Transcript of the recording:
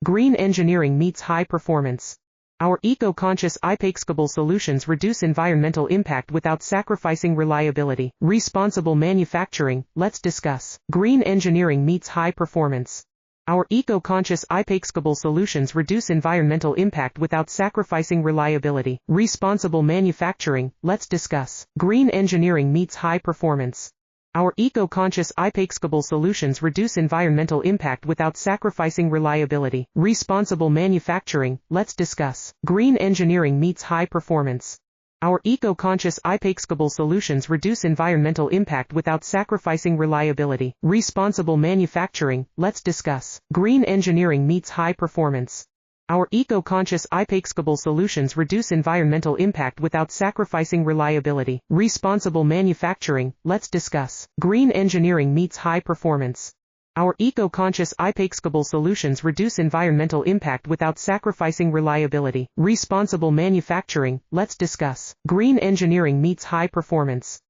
Green engineering meets high performance. Our eco-conscious unbeatable solutions reduce environmental impact without sacrificing reliability. Responsible manufacturing, let's discuss. Green engineering meets high performance. Our eco-conscious unbeatable solutions reduce environmental impact without sacrificing reliability. Responsible manufacturing, let's discuss. Green engineering meets high performance. Our eco-conscious unbeatable solutions reduce environmental impact without sacrificing reliability. Responsible manufacturing, let's discuss. Green engineering meets high performance. Our eco-conscious unbeatable solutions reduce environmental impact without sacrificing reliability. Responsible manufacturing, let's discuss. Green engineering meets high performance. Our eco-conscious unbeatable solutions reduce environmental impact without sacrificing reliability. Responsible manufacturing, let's discuss. Green engineering meets high performance. Our eco-conscious unbeatable solutions reduce environmental impact without sacrificing reliability. Responsible manufacturing, let's discuss. Green engineering meets high performance.